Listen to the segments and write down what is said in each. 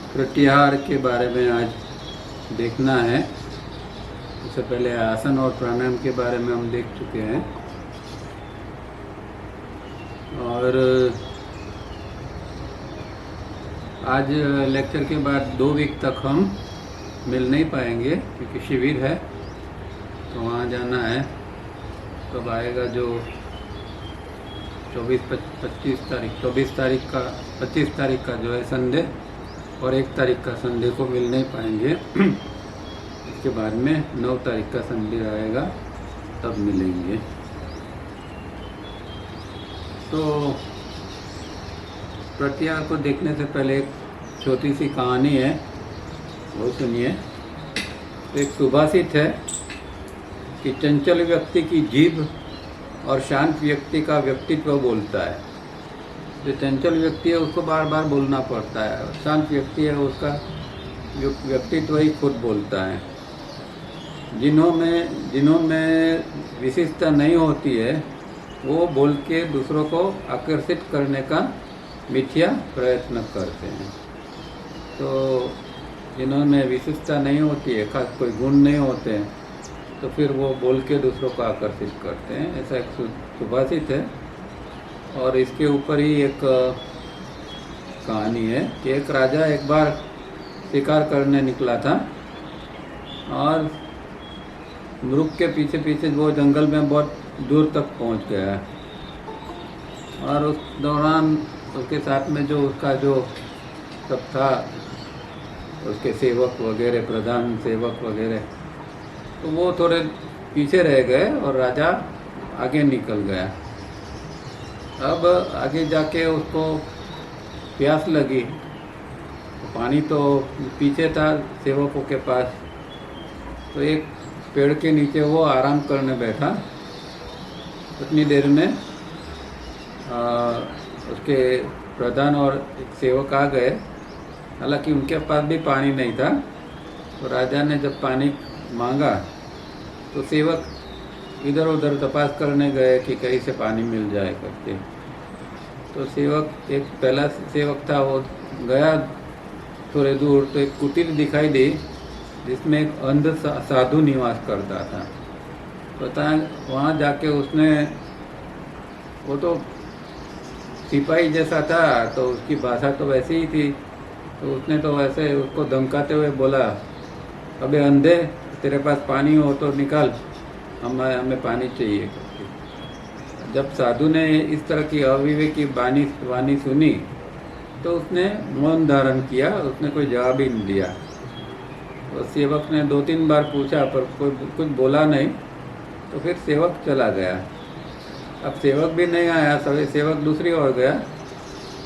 प्रत्याहार के बारे में आज देखना है। इससे पहले आसन और प्राणायाम के बारे में हम देख चुके हैं और आज लेक्चर के बाद 2 वीक तक हम मिल नहीं पाएंगे क्योंकि शिविर है, तो वहाँ जाना है। तब आएगा जो 24 तारीख का जो है संडे, और 1 तारीख का संडे को मिल नहीं पाएंगे। इसके बाद में 9 तारीख का संडे आएगा, तब मिलेंगे। तो प्रत्याहार को देखने से पहले एक छोटी सी कहानी है, वो सुनिए। एक सुभाषित है कि चंचल व्यक्ति की जीभ और शांत व्यक्ति का व्यक्तित्व बोलता है। जो चंचल व्यक्ति है उसको बार बार बोलना पड़ता है, और शांत व्यक्ति है उसका व्यक्तित्व ही खुद बोलता है। जिन्हों में विशिष्टता नहीं होती है वो बोल के दूसरों को आकर्षित करने का मिथ्या प्रयत्न करते हैं। तो जिन्होंने विशिष्टता नहीं होती है, खास कोई गुण नहीं होते हैं, तो फिर वो बोल के दूसरों को आकर्षित करते हैं। ऐसा एक सुभाषित है। और इसके ऊपर ही एक कहानी है कि एक राजा एक बार शिकार करने निकला था और मृग के पीछे पीछे वो जंगल में बहुत दूर तक पहुंच गया। और उस दौरान उसके साथ में जो उसका जो सब था, उसके सेवक वगैरह, प्रधान सेवक वगैरह, तो वो थोड़े पीछे रह गए और राजा आगे निकल गया। अब आगे जाके उसको प्यास लगी, पानी तो पीछे था सेवकों के पास, तो एक पेड़ के नीचे वो आराम करने बैठा। उतनी देर में उसके प्रधान और एक सेवक आ गए। हालांकि उनके पास भी पानी नहीं था, तो राजा ने जब पानी मांगा तो सेवक इधर उधर तपास करने गए कि कहीं से पानी मिल जाए करके। तो सेवक, एक पहला सेवक था, वो गया थोड़े दूर तो एक कुटीर दिखाई दी जिसमें एक अंध साधु निवास करता था। पता है, वहाँ जाके उसने, वो तो सिपाही जैसा था तो उसकी भाषा तो वैसी ही थी, तो उसने तो वैसे उसको धमकाते हुए बोला, अबे अंधे, तेरे पास पानी हो तो निकाल, हमें पानी चाहिए। जब साधु ने इस तरह की अविवेकी वाणी सुनी तो उसने मौन धारण किया, उसने कोई जवाब ही नहीं दिया। तो सेवक ने 2-3 बार पूछा पर कोई कुछ बोला नहीं, तो फिर सेवक चला गया। अब सेवक भी नहीं आया, सभी सेवक दूसरी ओर गया,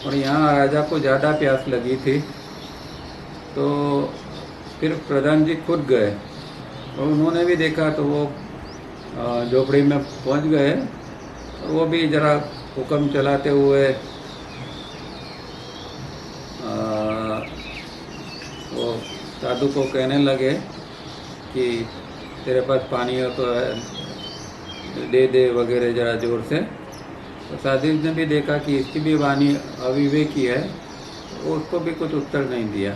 और यहाँ राजा को ज़्यादा प्यास लगी थी, तो फिर प्रधान जी खुद गए और उन्होंने भी देखा, तो वो झोपड़ी में पहुँच गए। वो भी जरा हुक्म चलाते हुए वो साधु को कहने लगे कि तेरे पास पानी हो तो दे दे वगैरह जरा जोर से। तो साधु ने भी देखा कि इसकी भी वाणी अविवेकी है, तो उसको भी कुछ उत्तर नहीं दिया।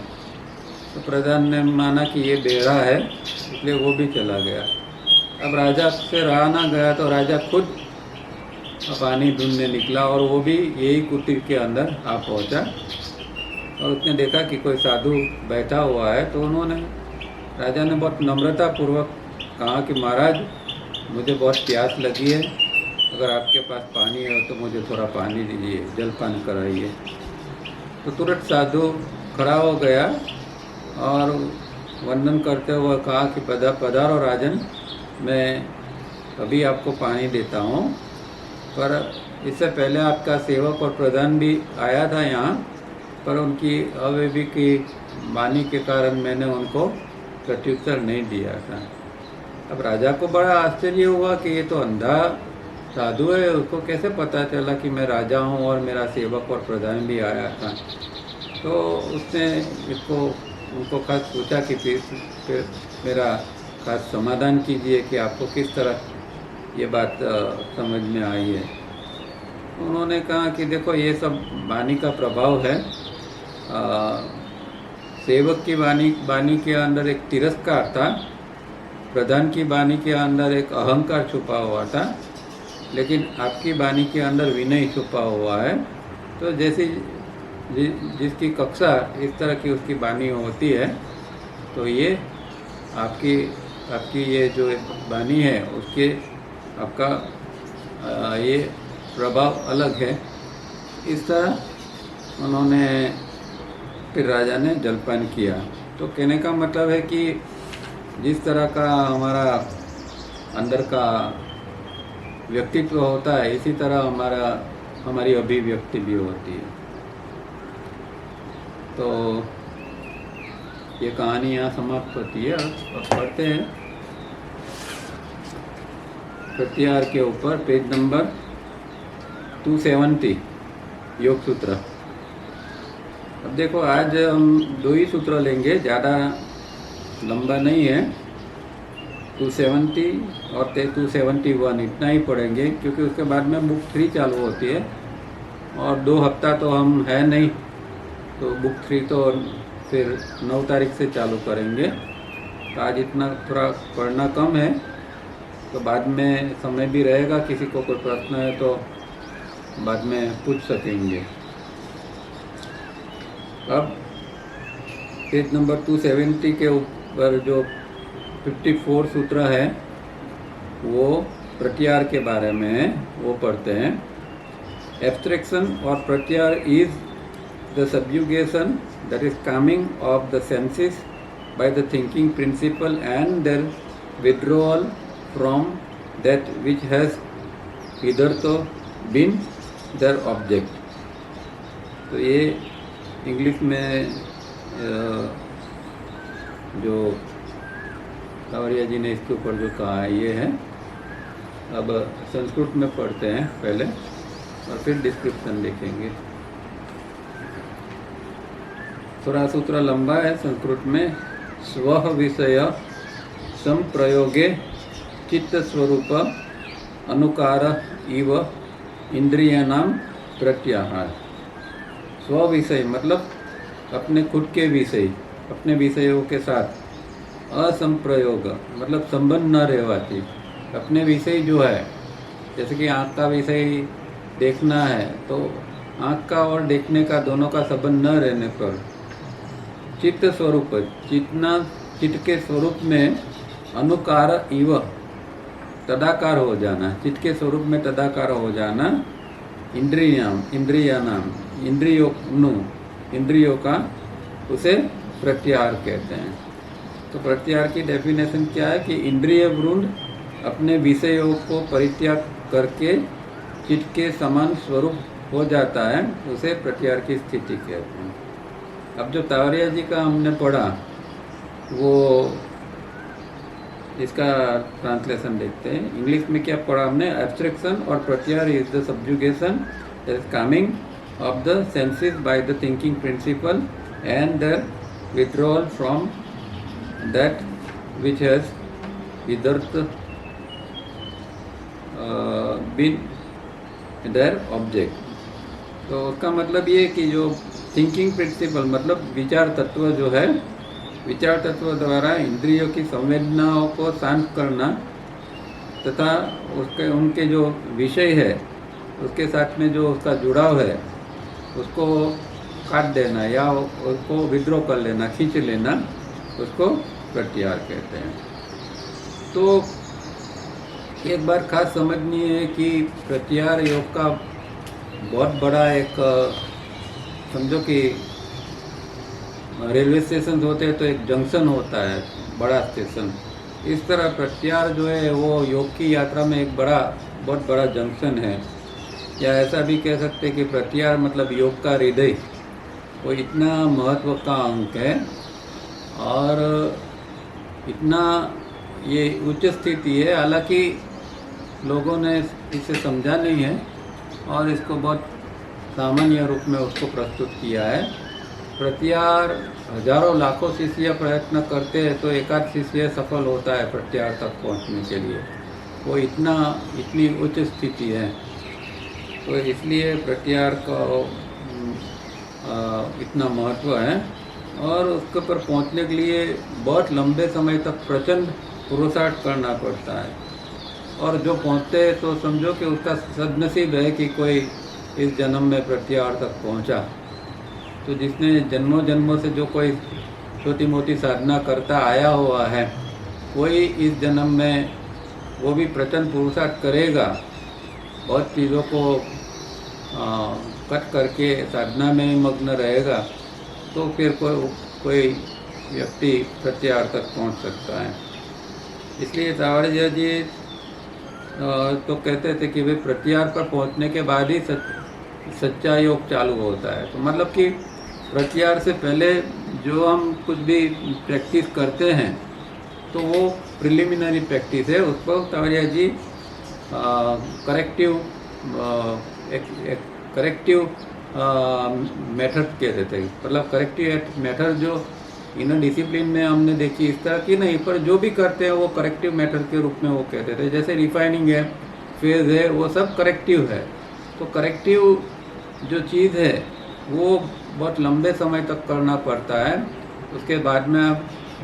तो प्रधान ने माना कि ये बेरा है, इसलिए वो भी चला गया। अब राजा से रहा ना गया, तो राजा खुद पानी ढूंढने निकला, और वो भी यही कुटीर के अंदर आ पहुंचा। और उसने देखा कि कोई साधु बैठा हुआ है, तो राजा ने बहुत नम्रतापूर्वक कहा कि महाराज, मुझे बहुत प्यास लगी है, अगर आपके पास पानी है तो मुझे थोड़ा पानी दीजिए, जलपान कराइए। तो तुरंत साधु खड़ा हो गया और वंदन करते हुए कहा कि पधारो राजन, मैं अभी आपको पानी देता हूँ, पर इससे पहले आपका सेवक और प्रधान भी आया था यहाँ, पर उनकी अविवेकी वाणी के कारण मैंने उनको प्रत्युत्तर नहीं दिया था। अब राजा को बड़ा आश्चर्य हुआ कि ये तो अंधा साधु है, उसको कैसे पता चला कि मैं राजा हूँ और मेरा सेवक और प्रधान भी आया था। तो उसने उनको खास पूछा कि फिर मेरा खास समाधान कीजिए कि आपको किस तरह ये बात समझ में आई है। उन्होंने कहा कि देखो, ये सब वाणी का प्रभाव है। सेवक की वाणी के अंदर एक तिरस्कार था, प्रधान की वाणी के अंदर एक अहंकार छुपा हुआ था, लेकिन आपकी वाणी के अंदर विनय छुपा हुआ है। तो जैसी जिसकी कक्षा इस तरह की उसकी वाणी होती है, तो ये आपकी ये जो वाणी है उसके आपका ये प्रभाव अलग है। इस तरह उन्होंने फिर राजा ने जलपान किया। तो कहने का मतलब है कि जिस तरह का हमारा अंदर का व्यक्तित्व होता है, इसी तरह हमारी अभिव्यक्ति भी होती है। तो ये कहानी यहाँ समाप्त होती है। अब पढ़ते हैं प्रत्याहार के ऊपर पेज नंबर 270 योग सूत्र। अब देखो, आज हम 2 ही सूत्र लेंगे, ज़्यादा लंबा नहीं है। 270 और 271 इतना ही पढ़ेंगे, क्योंकि उसके बाद में बुक 3 चालू होती है और 2 हफ्ता तो हम है नहीं, तो बुक 3 तो फिर 9 तारीख से चालू करेंगे। तो आज इतना थोड़ा पढ़ना कम है, तो बाद में समय भी रहेगा, किसी को कोई प्रश्न है तो बाद में पूछ सकेंगे। अब पेज नंबर 270 के ऊपर जो 54 सूत्र है वो प्रत्याहार के बारे में है, वो पढ़ते हैं। एब्स्ट्रैक्शन और प्रत्याहार is the subjugation that is coming of the senses by the thinking principle and their withdrawal from that which has hitherto been their object। तो ये इंग्लिश में जो कावरिया जी ने इसके ऊपर जो कहा है ये है। अब संस्कृत में पढ़ते हैं पहले और फिर डिस्क्रिप्शन देखेंगे। थोड़ा सूत्र लंबा है संस्कृत में। स्व विषय संप्रयोगे चित्त स्वरूप अनुकार इव इंद्रियाणाम प्रत्याहार। स्व विषय मतलब अपने खुद के विषय, अपने विषयों के साथ। असंप्रयोग मतलब संबंध न रहवाती। अपने विषय जो है, जैसे कि आँख का विषय देखना है, तो आँख का और देखने का दोनों का संबंध न रहने पर चित्त स्वरूप, चित्त के स्वरूप में अनुकार इव तदाकार हो जाना, चित्त के स्वरूप में तदाकार हो जाना। इंद्रियानाम इंद्रियों का उसे प्रत्याहार कहते हैं। तो प्रत्याहार की डेफिनेशन क्या है कि इंद्रिय वृंद अपने विषयों को परित्याग करके चित्त के समान स्वरूप हो जाता है, उसे प्रत्याहार की स्थिति कहते हैं। अब जो तावरिया जी का हमने पढ़ा वो इसका ट्रांसलेशन देखते हैं। इंग्लिश में क्या पढ़ा हमने? एब्स्ट्रैक्शन और प्रत्याहार is the subjugation that is coming of the senses by the thinking principle and the withdrawal from that which has hitherto been their object. तो उसका मतलब ये कि जो थिंकिंग प्रिंसिपल मतलब विचार तत्व जो है, विचार तत्व द्वारा इंद्रियों की संवेदनाओं को शांत करना तथा उनके जो विषय है उसके साथ में जो उसका जुड़ाव है उसको काट देना या उसको विड्रॉ कर लेना, खींच लेना, उसको प्रत्याहार कहते हैं। तो एक बार खास समझनी है कि प्रत्याहार योग का बहुत बड़ा एक, समझो कि रेलवे स्टेशन होते हैं तो एक जंक्शन होता है, बड़ा स्टेशन। इस तरह प्रत्याहार जो है वो योग की यात्रा में एक बहुत बड़ा जंक्शन है। या ऐसा भी कह सकते हैं कि प्रत्याहार मतलब योग का हृदय, वो इतना महत्व का अंक है और इतना ये उच्च स्थिति है। हालांकि लोगों ने इसे समझा नहीं है और इसको बहुत सामान्य रूप में उसको प्रस्तुत किया है। प्रत्याहार हजारों लाखों शिष्य प्रयत्न करते हैं तो एकाध शिष्य सफल होता है प्रत्याहार तक पहुंचने के लिए। वो इतनी उच्च स्थिति है, तो इसलिए प्रत्याहार का इतना महत्व है। और उसके ऊपर पहुंचने के लिए बहुत लंबे समय तक प्रचंड पुरुषार्थ करना पड़ता है। और जो पहुंचते हैं तो समझो कि उसका सदनसीब है कि कोई इस जन्म में प्रत्याहार तक पहुंचा। तो जिसने जन्मों जन्मों से जो कोई छोटी मोटी साधना करता आया हुआ है, कोई इस जन्म में वो भी प्रचंड पुरुषार्थ करेगा, बहुत चीज़ों को कट करके साधना में मग्न रहेगा, तो फिर कोई व्यक्ति प्रत्याहार तक पहुंच सकता है। इसलिए सावड़िया जी तो कहते थे कि वे प्रत्याहार पर पहुंचने के बाद ही सच्चा योग चालू होता है। तो मतलब कि प्रत्याहार से पहले जो हम कुछ भी प्रैक्टिस करते हैं तो वो प्रिलिमिनरी प्रैक्टिस है, उसको सावड़िया जी करेक्टिव मेथड कहते थे। मतलब करेक्टिव मेथड जो इन डिसिप्लिन में हमने देखी इस तरह की नहीं, पर जो भी करते हैं वो करेक्टिव मेथड के रूप में वो कहते थे। जैसे रिफाइनिंग है, फेज है, वो सब करेक्टिव है। तो करेक्टिव जो चीज़ है वो बहुत लंबे समय तक करना पड़ता है। उसके बाद में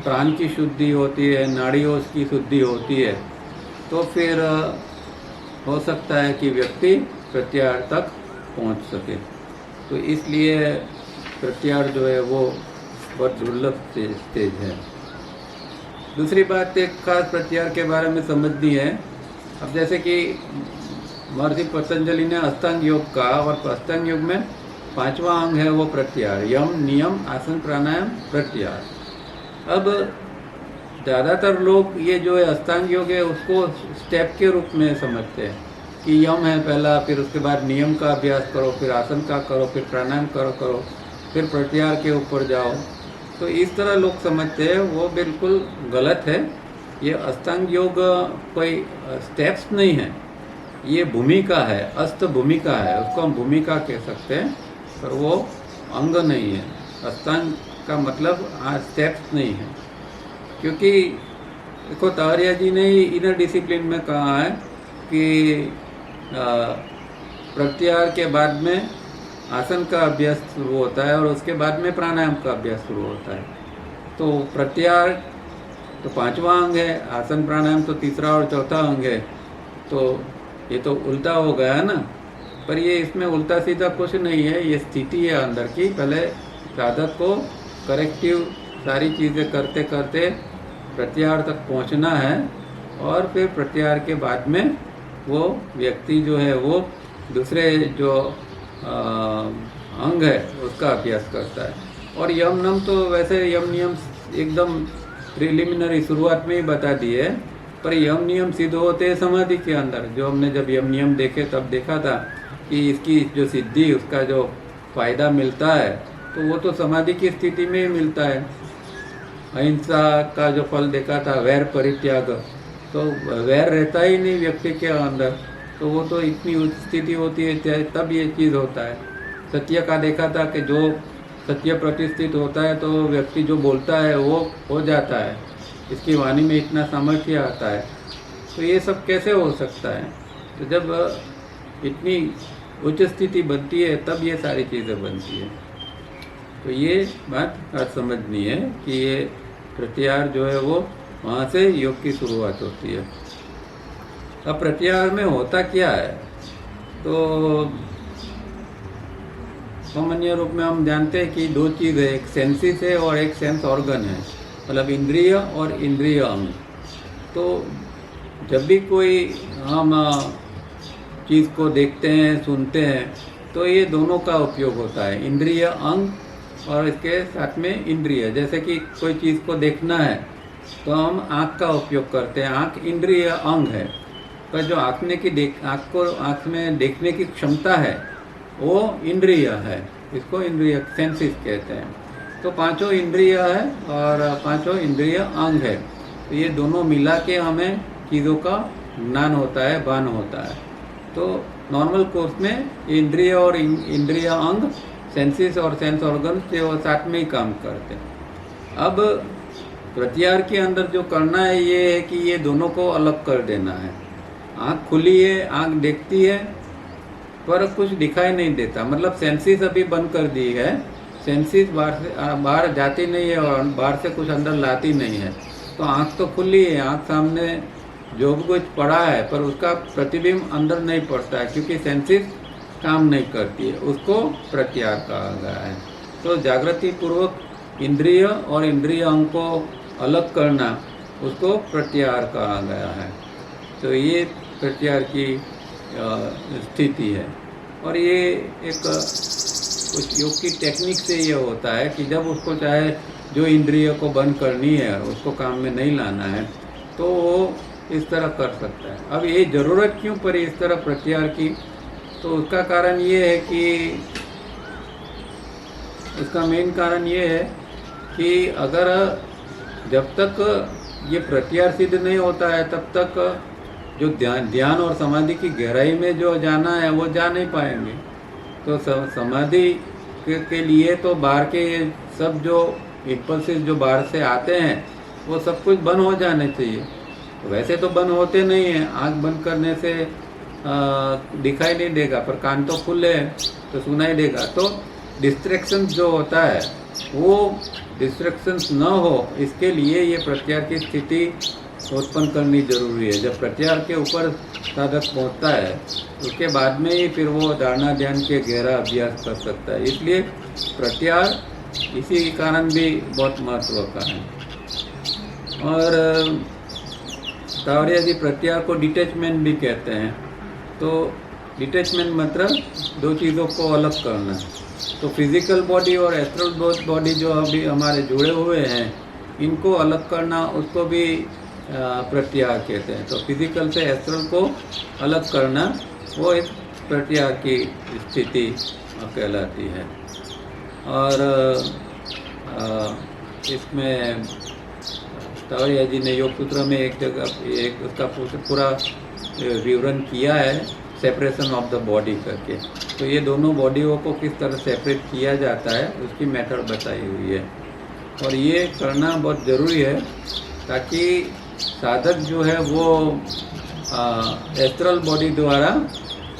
प्राण की शुद्धि होती है, नाड़ियों की शुद्धि होती है, तो फिर हो सकता है कि व्यक्ति प्रत्याहार तक पहुंच सके। तो इसलिए प्रत्याहार जो है वो बहुत दुर्लभ स्टेज है। दूसरी बात एक खास प्रत्याहार के बारे में समझनी है। अब जैसे कि महर्षि पतंजलि ने अष्टांग योग का, और अष्टांग योग में 5वां अंग है वो प्रत्याहार, यम नियम आसन प्राणायाम प्रत्याहार। अब ज़्यादातर लोग ये जो है अष्टांग योग है उसको स्टेप के रूप में समझते हैं कि यम है पहला, फिर उसके बाद नियम का अभ्यास करो, फिर आसन का करो, फिर प्राणायाम करो, फिर प्रत्याहार के ऊपर जाओ। तो इस तरह लोग समझते हैं, वो बिल्कुल गलत है। ये अष्टांग योग कोई स्टेप्स नहीं है, ये भूमिका है, अष्ट भूमिका है, उसको हम भूमिका कह सकते हैं, पर वो अंग नहीं है। अष्टांग का मतलब स्टेप्स नहीं है। क्योंकि देखो तावड़िया जी ने इनर डिसिप्लिन में कहा है कि प्रत्याहार के बाद में आसन का अभ्यास शुरू होता है और उसके बाद में प्राणायाम का अभ्यास शुरू होता है। तो प्रत्याहार तो 5वां अंग है, आसन प्राणायाम तो 3रा और 4था अंग है। तो ये तो उल्टा हो गया ना, पर ये इसमें उल्टा सीधा कुछ नहीं है, ये स्थिति है अंदर की। पहले साधक को करेक्टिव सारी चीज़ें करते करते प्रत्याहार तक पहुंचना है, और फिर प्रत्याहार के बाद में वो व्यक्ति जो है वो दूसरे जो अंग है उसका अभ्यास करता है। और यम नियम तो वैसे यम नियम एकदम प्रिलिमिनरी शुरुआत में ही बता दिए, पर यम नियम सिद्ध होते हैं समाधि के अंदर। जो हमने जब यम नियम देखे तब देखा था कि इसकी जो सिद्धि, उसका जो फायदा मिलता है तो वो तो समाधि की स्थिति में ही मिलता है। अहिंसा का जो फल देखा था, वैर परित्याग, तो वैर रहता ही नहीं व्यक्ति के अंदर, तो वो तो इतनी उच्च स्थिति होती है तब ये चीज़ होता है। सत्य का देखा था कि जो सत्य प्रतिष्ठित होता है तो व्यक्ति जो बोलता है वो हो जाता है, इसकी वाणी में इतना सामर्थ्य आता है। तो ये सब कैसे हो सकता है? तो जब इतनी उच्च स्थिति बनती है तब ये सारी चीज़ें बनती है। तो ये बात आज समझनी है कि ये प्रत्याहार जो है वो वहाँ से योग की शुरुआत होती है। अब प्रत्याहार में होता क्या है? तो सामान्य रूप में हम जानते हैं कि 2 चीज़ है, एक सेंसिस है और एक सेंस ऑर्गन है, मतलब इंद्रिय और इंद्रिय अंग। तो जब भी कोई हम चीज़ को देखते हैं, सुनते हैं, तो ये दोनों का उपयोग होता है, इंद्रिय अंग और इसके साथ में इंद्रिय। जैसे कि कोई चीज़ को देखना है तो हम आँख का उपयोग करते हैं, आँख इंद्रिय अंग है, पर जो आँख में देखने की क्षमता है वो इंद्रिय है, इसको इंद्रिय सेंसिस कहते हैं। तो 5 इंद्रिय है और 5 इंद्रिय अंग है, तो ये दोनों मिला के हमें चीज़ों का ज्ञान होता है, भान होता है। तो नॉर्मल कोर्स में इंद्रिय और इंद्रिय अंग, सेंसिस और सेंस ऑर्गन से वो साथ में ही काम करते हैं। अब प्रत्याहार के अंदर जो करना है ये है कि ये दोनों को अलग कर देना है। आँख खुली है, आँख देखती है, पर कुछ दिखाई नहीं देता, मतलब सेंसिस अभी बंद कर दी है, सेंसेस बाहर जाती नहीं है और बाहर से कुछ अंदर लाती नहीं है। तो आँख तो खुली है, आँख सामने जो भी कुछ पड़ा है पर उसका प्रतिबिंब अंदर नहीं पड़ता है क्योंकि सेंसेस काम नहीं करती है, उसको प्रत्याहार कहा गया है। तो जागृति पूर्वक इंद्रिय और इंद्रिय अंग को अलग करना उसको प्रत्याहार कहा गया है। तो ये प्रत्याहार की स्थिति है। और ये एक कुछ योग की टेक्निक से ये होता है कि जब उसको चाहे जो इंद्रिय को बंद करनी है उसको काम में नहीं लाना है तो वो इस तरह कर सकता है। अब ये ज़रूरत क्यों पड़ी इस तरह प्रत्याहार की? तो उसका कारण ये है कि उसका मेन कारण ये है कि अगर जब तक ये प्रत्याहार सिद्ध नहीं होता है तब तक जो ध्यान और समाधि की गहराई में जो जाना है वो जा नहीं पाएंगे। तो समाधि के लिए तो बाहर के सब जो इम्पल्सिस जो बाहर से आते हैं वो सब कुछ बंद हो जाने चाहिए। वैसे तो बंद होते नहीं हैं, आँख बंद करने से दिखाई नहीं देगा पर कान तो खुले हैं तो सुनाई देगा। तो डिस्ट्रैक्शंस जो होता है वो डिस्ट्रैक्शंस न हो इसके लिए ये प्रत्याहार की स्थिति उत्पन्न करनी जरूरी है। जब प्रत्याहार के ऊपर साधक पहुंचता है उसके बाद में ही फिर वो धारणा ध्यान के गहरा अभ्यास कर सकता है। इसलिए प्रत्याहार इसी कारण भी बहुत महत्व का है। और तावड़िया जी प्रत्याहार को डिटैचमेंट भी कहते हैं। तो डिटैचमेंट मतलब दो चीज़ों को अलग करना। तो फिजिकल बॉडी और एस्ट्रल बॉडी जो अभी हमारे जुड़े हुए हैं इनको अलग करना उसको भी प्रत्याहार कहते हैं। तो फिजिकल से एस्ट्रल को अलग करना वो एक प्रत्याहार की स्थिति कहलाती है। और इसमें तावड़िया जी ने योग सूत्र में एक जगह एक उसका पूरा विवरण किया है सेपरेशन ऑफ द बॉडी करके। तो ये दोनों बॉडियों को किस तरह सेपरेट किया जाता है उसकी मेथड बताई हुई है। और ये करना बहुत ज़रूरी है ताकि साधक जो है वो एस्ट्रल बॉडी द्वारा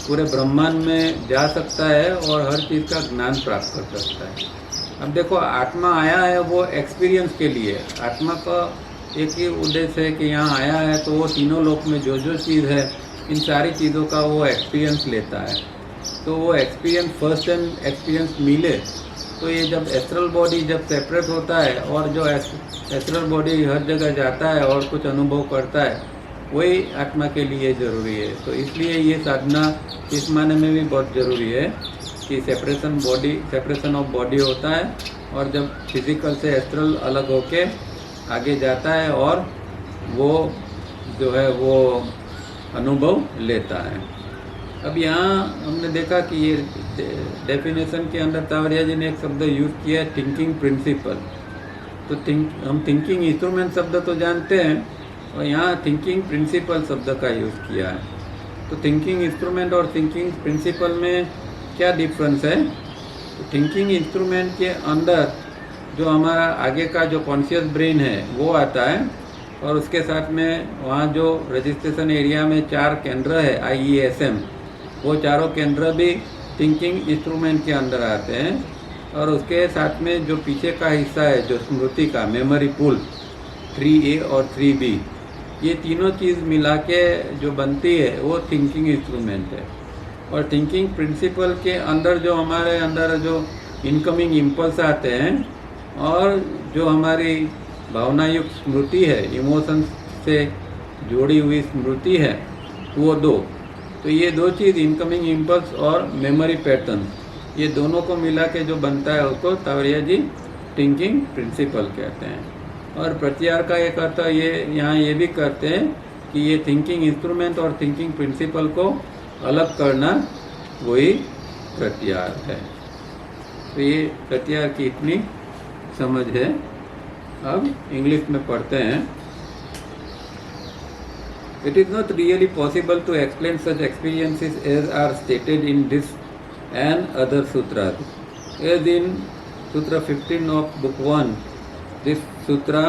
पूरे ब्रह्मांड में जा सकता है और हर चीज़ का ज्ञान प्राप्त कर सकता है। अब देखो आत्मा आया है वो एक्सपीरियंस के लिए। आत्मा का एक ही उद्देश्य है कि यहाँ आया है तो वो तीनों लोक में जो जो चीज़ है इन सारी चीज़ों का वो एक्सपीरियंस लेता है। तो वो एक्सपीरियंस फर्स्ट टाइम एक्सपीरियंस मिले तो ये जब एस्ट्रल बॉडी जब सेपरेट होता है और जो एस्ट्रल बॉडी हर जगह जाता है और कुछ अनुभव करता है वही आत्मा के लिए ज़रूरी है। तो इसलिए ये साधना इस मायने में भी बहुत ज़रूरी है कि सेपरेशन ऑफ बॉडी होता है और जब फिजिकल से एस्ट्रल अलग होके आगे जाता है और वो जो है वो अनुभव लेता है। अब यहाँ हमने देखा कि ये डेफिनेशन के अंदर तावड़िया जी ने एक शब्द यूज़ किया है थिंकिंग प्रिंसिपल। तो हम थिंकिंग इंस्ट्रूमेंट शब्द तो जानते हैं और यहाँ थिंकिंग प्रिंसिपल शब्द का यूज़ किया है। तो थिंकिंग इंस्ट्रूमेंट और थिंकिंग प्रिंसिपल में क्या डिफरेंस है? तो थिंकिंग इंस्ट्रूमेंट के अंदर जो हमारा आगे का जो कॉन्शियस ब्रेन है वो आता है और उसके साथ में वहाँ जो रजिस्ट्रेशन एरिया में 4 केंद्र है IESM, वो चारों केंद्र भी थिंकिंग इंस्ट्रूमेंट के अंदर आते हैं। और उसके साथ में जो पीछे का हिस्सा है जो स्मृति का मेमोरी पूल 3A और 3B, ये तीनों चीज़ मिला के जो बनती है वो थिंकिंग इंस्ट्रूमेंट है। और थिंकिंग प्रिंसिपल के अंदर जो हमारे अंदर जो इनकमिंग इम्पल्स आते हैं और जो हमारी भावनायुक्त स्मृति है, इमोशंस से जोड़ी हुई स्मृति है, वो दो। तो ये दो चीज़ इनकमिंग इम्पल्स और मेमोरी पैटर्न, ये दोनों को मिला के जो बनता है उसको तावड़िया जी थिंकिंग प्रिंसिपल कहते हैं। और प्रत्याहार का एक अर्थ ये यहाँ ये भी करते हैं कि ये थिंकिंग इंस्ट्रूमेंट और थिंकिंग प्रिंसिपल को अलग करना वही प्रत्याहार है। तो ये प्रत्याहार की इतनी समझ है। अब इंग्लिश में पढ़ते हैं। It is not really possible to explain such experiences as are stated in this and other sutras. As in Sutra 15 of Book 1, this sutra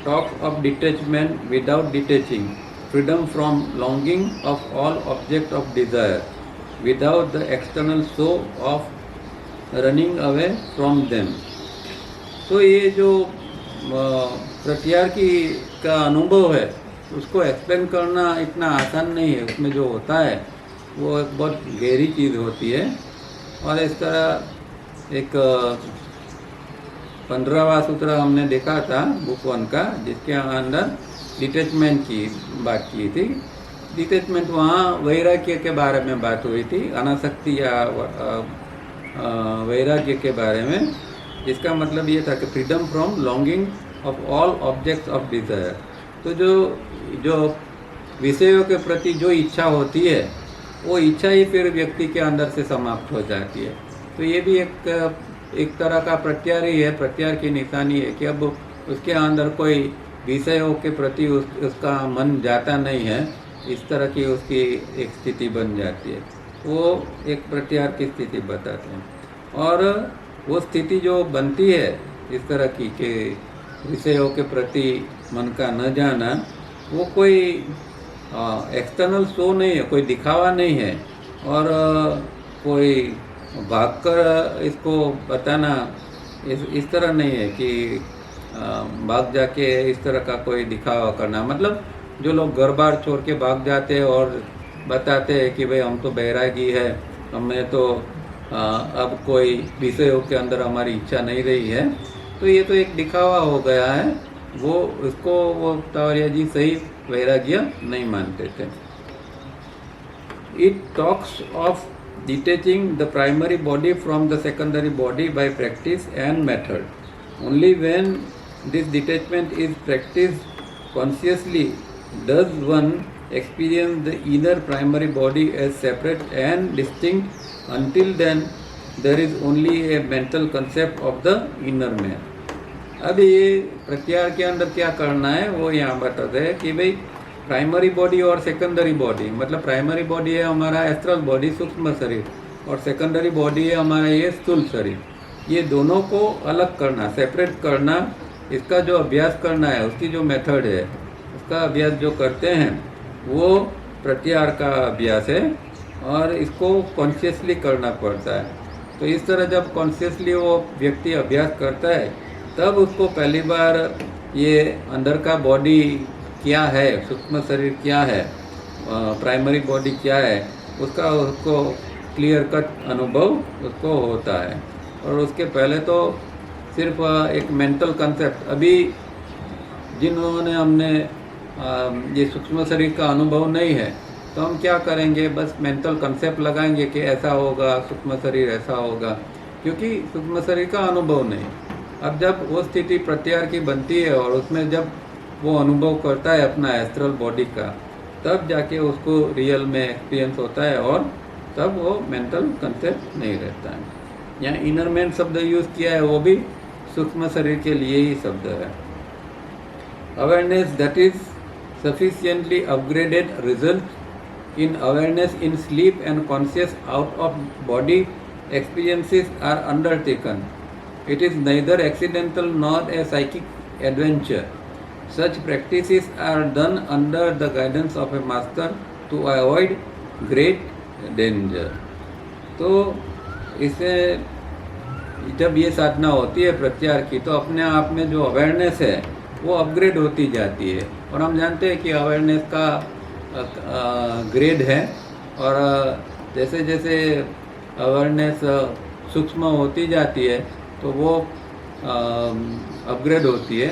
talks of detachment without detaching, freedom from longing of all object of desire, without the external show of running away from them. तो ये जो प्रत्यार की का अनुभव है उसको explain करना इतना आसान नहीं है। उसमें जो होता है वो एक बहुत गहरी चीज़ होती है। और इस तरह एक 15वां सूत्र हमने देखा था बुक 1 का, जिसके अंदर डिटैचमेंट की बात की थी। डिटैचमेंट वहाँ वैराग्य के बारे में बात हुई थी, अनासक्ति या वैराग्य के बारे में, जिसका मतलब ये था कि freedom from longing of all objects of desire. तो जो विषयों के प्रति जो इच्छा होती है वो इच्छा ही फिर व्यक्ति के अंदर से समाप्त हो जाती है। तो ये भी एक तरह का प्रत्यार ही है, प्रत्यार की निशानी है कि अब उसके अंदर कोई विषयों के प्रति उसका मन जाता नहीं है, इस तरह की उसकी एक स्थिति बन जाती है। वो एक प्रत्यार की स्थिति बताते हैं। और वो स्थिति जो बनती है इस तरह की कि विषयों के प्रति मन का न जाना, वो कोई एक्सटर्नल शो नहीं है, कोई दिखावा नहीं है, और कोई भागकर इसको बताना इस तरह नहीं है कि भाग जाके इस तरह का कोई दिखावा करना। मतलब जो लोग घर बार छोड़ के भाग जाते हैं और बताते हैं कि भाई हम तो बैरागी है, हमें तो अब कोई विषयों के अंदर हमारी इच्छा नहीं रही है, तो ये तो एक दिखावा हो गया है। वो उसको वो तावरिया जी सही वैराग्य नहीं मानते थे। It talks of detaching the primary body from the secondary body by practice and method. Only when this detachment is practiced consciously does one experience the inner primary body as separate and distinct. Until then, there is only a mental concept of the inner man. अब ये प्रत्यार के अंदर क्या करना है वो यहाँ बताते हैं कि भाई प्राइमरी बॉडी और सेकेंडरी बॉडी, मतलब प्राइमरी बॉडी है हमारा एस्ट्रल बॉडी, सूक्ष्म शरीर, और सेकेंडरी बॉडी है हमारा ये स्थूल शरीर। ये दोनों को अलग करना, सेपरेट करना, इसका जो अभ्यास करना है, उसकी जो मेथड है, उसका अभ्यास जो करते हैं वो प्रत्यार का अभ्यास है, और इसको कॉन्शियसली करना पड़ता है। तो इस तरह जब कॉन्शियसली वो व्यक्ति अभ्यास करता है तब उसको पहली बार ये अंदर का बॉडी क्या है, सूक्ष्म शरीर क्या है, प्राइमरी बॉडी क्या है, उसको क्लियर कट अनुभव उसको होता है। और उसके पहले तो सिर्फ एक मेंटल कंसेप्ट, अभी जिन्होंने हमने ये सूक्ष्म शरीर का अनुभव नहीं है तो हम क्या करेंगे, बस मेंटल कंसेप्ट लगाएंगे कि ऐसा होगा, सूक्ष्म शरीर ऐसा होगा, क्योंकि सूक्ष्म शरीर का अनुभव नहीं। अब जब वो स्थिति प्रत्यार की बनती है और उसमें जब वो अनुभव करता है अपना एस्ट्रल बॉडी का, तब जाके उसको रियल में एक्सपीरियंस होता है, और तब वो मेंटल कंसेप्ट नहीं रहता है। यहाँ इनर मैन शब्द यूज़ किया है वो भी सूक्ष्म शरीर के लिए ही शब्द है। Awareness that is sufficiently upgraded result in awareness in sleep and conscious out of body experiences are undertaken. It is neither accidental nor a psychic adventure. Such practices are done under the guidance of a master to avoid great danger. तो इसे जब ये साधना होती है प्रत्यार की, तो अपने आप में जो अवेयरनेस है वो अपग्रेड होती जाती है। और हम जानते हैं कि अवेयरनेस का ग्रेड है, और जैसे जैसे अवेयरनेस सूक्ष्म होती जाती है तो वो अपग्रेड होती है।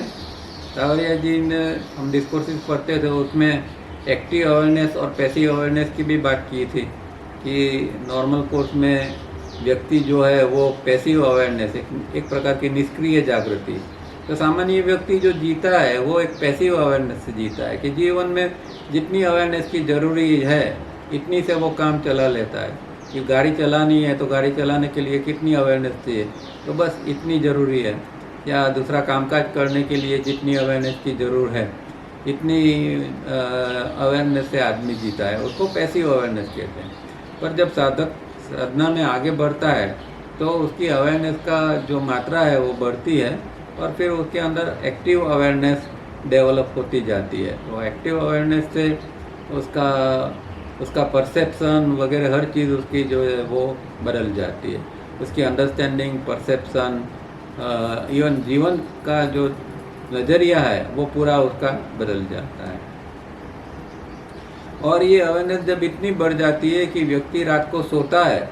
तावरिया जी ने हम डिस्कोर्सेस पढ़ते थे, उसमें एक्टिव अवेयरनेस और पैसिव अवेयरनेस की भी बात की थी कि नॉर्मल कोर्स में व्यक्ति जो है वो पैसिव अवेयरनेस, एक प्रकार की निष्क्रिय जागृति, तो सामान्य व्यक्ति जो जीता है वो एक पैसिव अवेयरनेस से जीता है कि जीवन में जितनी अवेयरनेस की ज़रूरी है इतनी से वो काम चला लेता है। कि गाड़ी चलानी है तो गाड़ी चलाने के लिए कितनी अवेयरनेस चाहिए, तो बस इतनी ज़रूरी है। या दूसरा कामकाज करने के लिए जितनी अवेयरनेस की ज़रूरत है इतनी अवेयरनेस से आदमी जीता है, उसको पैसिव अवेयरनेस कहते हैं। पर जब साधक साधना में आगे बढ़ता है तो उसकी अवेयरनेस का जो मात्रा है वो बढ़ती है, और फिर उसके अंदर एक्टिव अवेयरनेस डेवलप होती जाती है। तो एक्टिव अवेयरनेस से उसका परसेप्शन वगैरह हर चीज़ उसकी जो है वो बदल जाती है। उसकी अंडरस्टैंडिंग, परसेप्शन, इवन जीवन का जो नज़रिया है वो पूरा उसका बदल जाता है। और ये अवेयरनेस जब इतनी बढ़ जाती है कि व्यक्ति रात को सोता है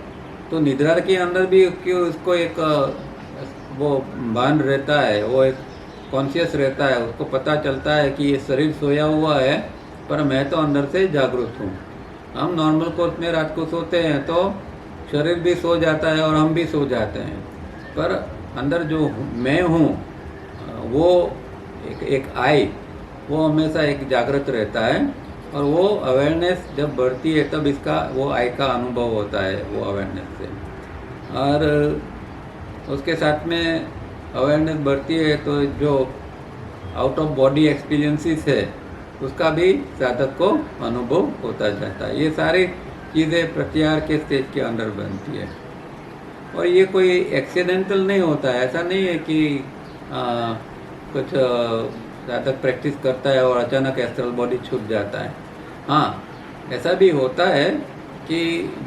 तो निद्रा के अंदर भी उसको एक वो भान रहता है, वो एक कॉन्शियस रहता है, उसको पता चलता है कि ये शरीर सोया हुआ है पर मैं तो अंदर से जागरूक हूँ। हम नॉर्मल कोर्स में रात को सोते हैं तो शरीर भी सो जाता है और हम भी सो जाते हैं, पर अंदर जो मैं हूँ वो एक आई, वो हमेशा एक जागृत रहता है। और वो अवेयरनेस जब बढ़ती है तब इसका वो आई का अनुभव होता है वो अवेयरनेस से। और उसके साथ में अवेयरनेस बढ़ती है तो जो आउट ऑफ बॉडी एक्सपीरियंसेस है उसका भी साधक को अनुभव होता जाता है। ये सारी चीज़ें प्रत्याहार के स्टेज के अंदर बनती है और ये कोई एक्सीडेंटल नहीं होता है। ऐसा नहीं है कि कुछ साधक प्रैक्टिस करता है और अचानक एस्ट्रल बॉडी छूट जाता है। हाँ, ऐसा भी होता है कि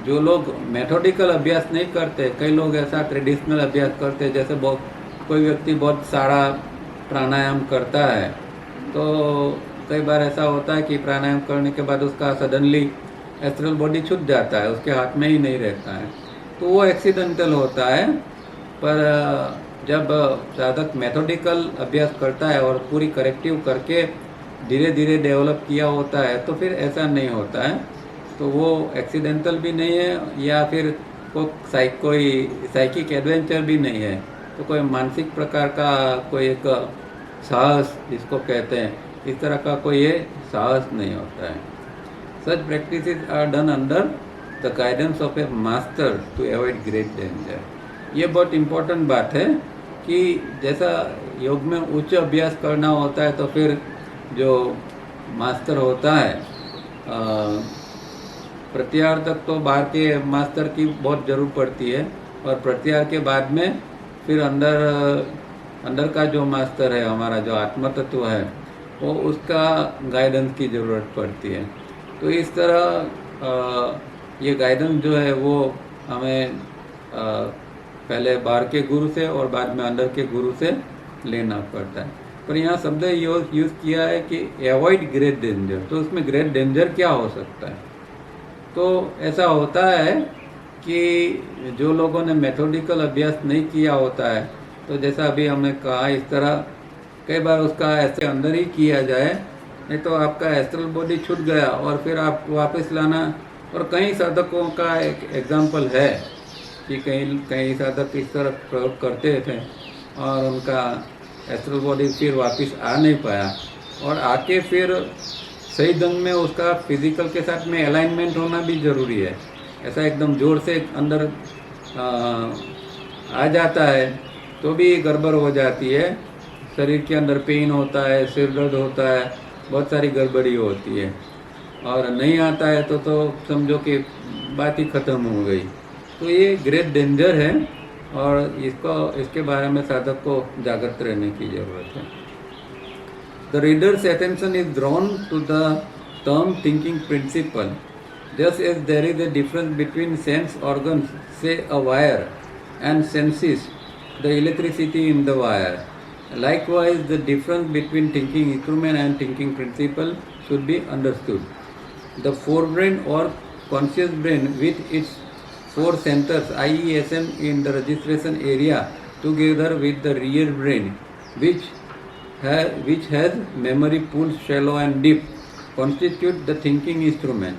जो लोग मेथोडिकल अभ्यास नहीं करते, कई लोग ऐसा ट्रेडिशनल अभ्यास करते हैं, जैसे कोई व्यक्ति बहुत सारा प्राणायाम करता है तो कई बार ऐसा होता है कि प्राणायाम करने के बाद उसका सडनली एस्ट्रल बॉडी छूट जाता है, उसके हाथ में ही नहीं रहता है, तो वो एक्सीडेंटल होता है। पर जब साधक मेथोडिकल अभ्यास करता है और पूरी करेक्टिव करके धीरे धीरे डेवलप किया होता है तो फिर ऐसा नहीं होता है, तो वो एक्सीडेंटल भी नहीं है या फिर कोई साइकिक एडवेंचर भी नहीं है, तो कोई मानसिक प्रकार का कोई एक साहस जिसको कहते हैं, इस तरह का कोई ये साहस नहीं होता है। Such practices are done under the guidance of a master to avoid great danger. ये बहुत इम्पोर्टेंट बात है कि जैसा योग में उच्च अभ्यास करना होता है तो फिर जो मास्टर होता है, प्रत्याहार तक तो बाहर के मास्टर की बहुत ज़रूरत पड़ती है और प्रत्याहार के बाद में फिर अंदर का जो मास्टर है, हमारा जो आत्म तत्व है, वो उसका गाइडेंस की ज़रूरत पड़ती है। तो इस तरह ये गाइडेंस जो है वो हमें पहले बाहर के गुरु से और बाद में अंदर के गुरु से लेना पड़ता है। पर यहाँ शब्द यूज़ किया है कि अवॉइड ग्रेट डेंजर, तो उसमें ग्रेट डेंजर क्या हो सकता है? तो ऐसा होता है कि जो लोगों ने मेथोडिकल अभ्यास नहीं किया होता है, तो जैसा अभी हमने कहा, इस तरह कई बार उसका ऐसे अंदर ही किया जाए, नहीं तो आपका एस्ट्रल बॉडी छूट गया और फिर आप वापस लाना। और कई साधकों का एक एग्जाम्पल है कि कई साधक इस तरह प्रयोग करते थे और उनका एस्ट्रल बॉडी फिर वापस आ नहीं पाया, और आके फिर सही ढंग में उसका फिजिकल के साथ में अलाइनमेंट होना भी ज़रूरी है। ऐसा एकदम जोर से अंदर आ जाता है तो भी गड़बड़ हो जाती है, शरीर के अंदर पेन होता है, सिर दर्द होता है, बहुत सारी गड़बड़ी होती है। और नहीं आता है तो समझो कि बात ही ख़त्म हो गई। तो ये ग्रेट डेंजर है और इसके बारे में साधक को जागृत रहने की ज़रूरत है। The reader's attention is drawn to the term thinking principle, just as there is a difference between sense organs, say a wire, and senses the electricity in the wire. Likewise, the difference between thinking instrument and thinking principle should be understood. The forebrain or conscious brain with its four centers, IESM, in the registration area, together with the rear brain, which has memory pools shallow and deep, constitute the thinking instrument.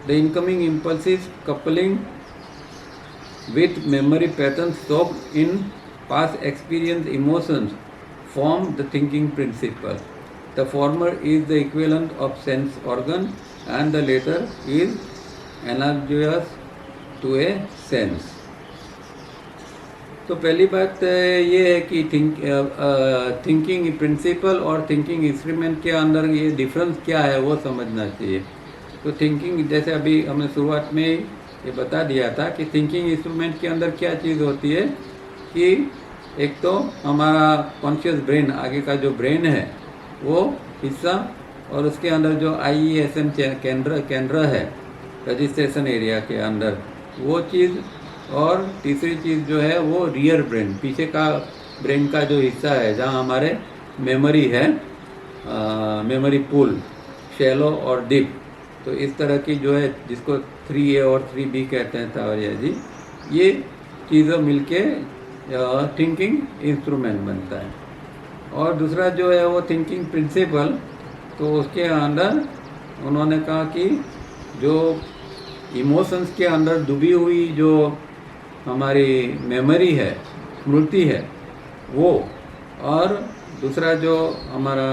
The incoming impulses coupling with memory patterns soaked in past experience emotions form the thinking principle. The former is the equivalent of sense organ and the latter is analogous to a sense. तो पहली बात ये है कि thinking principal और thinking instrument के अंदर ये डिफरेंस क्या है वो समझना चाहिए। तो थिंकिंग, जैसे अभी हमने शुरुआत में ये बता दिया था कि थिंकिंग इंस्ट्रूमेंट के अंदर क्या चीज़ होती है कि एक तो हमारा कॉन्शियस ब्रेन, आगे का जो ब्रेन है वो हिस्सा, और उसके अंदर जो IESM केंद्र है रजिस्ट्रेशन एरिया के अंदर, वो चीज़ और तीसरी चीज़ जो है वो रियर ब्रेन, पीछे का ब्रेन का जो हिस्सा है जहाँ हमारे मेमोरी है, मेमोरी पूल, शैलो और डीप। तो इस तरह की जो है जिसको 3A और 3B कहते हैं तावरिया जी, ये चीज़ें मिलके थिंकिंग इंस्ट्रूमेंट बनता है। और दूसरा जो है वो थिंकिंग प्रिंसिपल, तो उसके अंदर उन्होंने कहा कि जो इमोशंस के अंदर डूबी हुई जो हमारी मेमोरी है, स्मृति है, वो, और दूसरा जो हमारा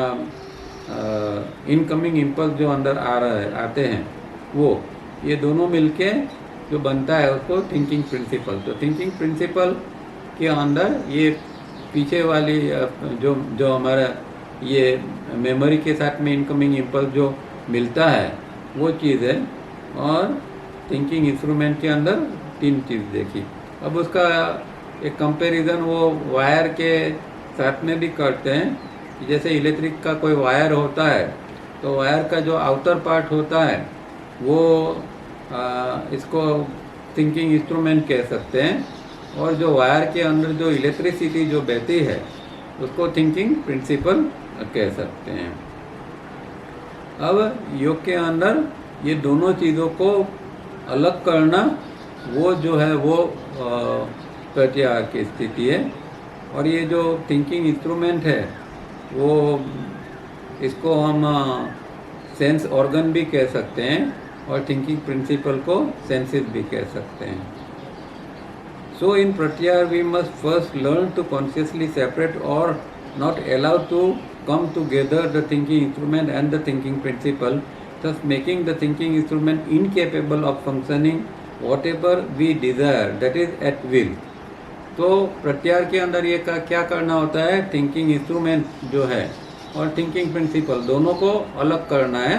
इनकमिंग इम्पल्स जो अंदर आ रहा है, आते हैं, वो, ये दोनों मिलके जो बनता है उसको थिंकिंग प्रिंसिपल। तो थिंकिंग प्रिंसिपल के अंदर ये पीछे वाली जो हमारा ये मेमोरी के साथ में इनकमिंग इम्पल्स जो मिलता है वो चीज़ है। और थिंकिंग इंस्ट्रूमेंट के अंदर 3 चीज़ देखी। अब उसका एक कंपैरिजन वो वायर के साथ में भी करते हैं कि जैसे इलेक्ट्रिक का कोई वायर होता है तो वायर का जो आउटर पार्ट होता है वो इसको थिंकिंग इंस्ट्रूमेंट कह सकते हैं, और जो वायर के अंदर जो इलेक्ट्रिसिटी जो बहती है उसको थिंकिंग प्रिंसिपल कह सकते हैं। अब योग के अंदर ये दोनों चीज़ों को अलग करना, वो जो है वो प्रत्याहार की स्थिति है। और ये जो थिंकिंग इंस्ट्रूमेंट है वो, इसको हम सेंस ऑर्गन भी कह सकते हैं और थिंकिंग प्रिंसिपल को सेंसेस भी कह सकते हैं। So in Pratyahar we must first learn to consciously separate or not allow to come together the thinking instrument and the thinking principle, thus making the thinking instrument incapable of functioning whatever we desire, that is at will. तो प्रत्याहार के अंदर ये क्या करना होता है, thinking instrument जो है और थिंकिंग प्रिंसिपल दोनों को अलग करना है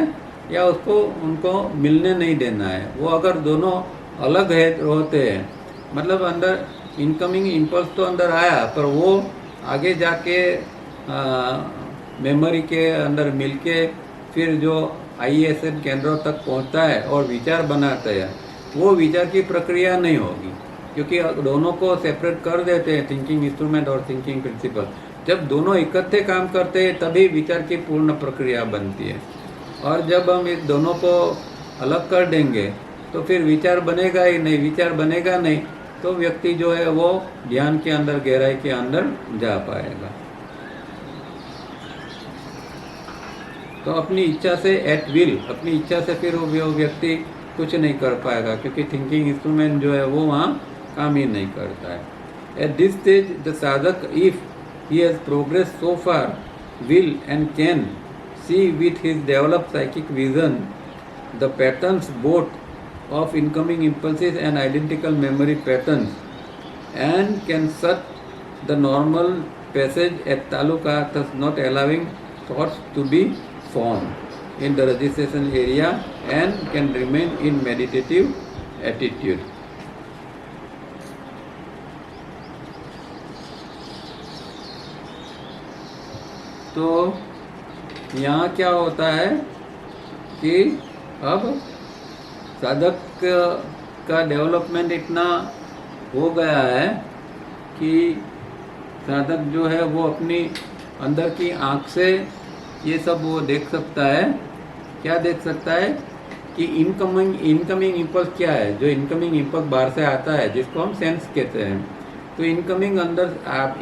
या उसको उनको मिलने नहीं देना है। वो अगर दोनों अलग है होते हैं, मतलब अंदर इनकमिंग इम्पल्स तो अंदर आया पर वो आगे जाके मेमोरी के अंदर मिलके फिर जो ISM केंद्रों तक पहुंचता है और विचार बनाता है, वो विचार की प्रक्रिया नहीं होगी, क्योंकि दोनों को सेपरेट कर देते हैं, थिंकिंग इंस्ट्रूमेंट और थिंकिंग प्रिंसिपल। जब दोनों इकट्ठे काम करते हैं तभी विचार की पूर्ण प्रक्रिया बनती है। और जब हम इस दोनों को अलग कर देंगे तो फिर विचार बनेगा ही नहीं। विचार बनेगा नहीं तो व्यक्ति जो है वो ध्यान के अंदर, गहराई के अंदर जा पाएगा। तो अपनी इच्छा से, एट विल, अपनी इच्छा से फिर वो व्यक्ति कुछ नहीं कर पाएगा, क्योंकि थिंकिंग इंस्ट्रूमेंट जो है वो वहाँ काम ही नहीं करता है। एट दिस स्टेज द साधक, if he has progress so far, will and can see with his developed psychic vision the patterns both of incoming impulses and identical memory patterns, and can shut the normal passage at taluka, thus not allowing thoughts to be formed in the registration area, and can remain in meditative attitude. तो यहाँ क्या होता है कि अब साधक का development इतना हो गया है कि साधक जो है वो अपनी अंदर की आँख से ये सब वो देख सकता है। क्या देख सकता है कि इनकमिंग इम्पल्स क्या है, जो इनकमिंग इम्पल्स बाहर से आता है जिसको हम सेंस कहते हैं। तो इनकमिंग अंदर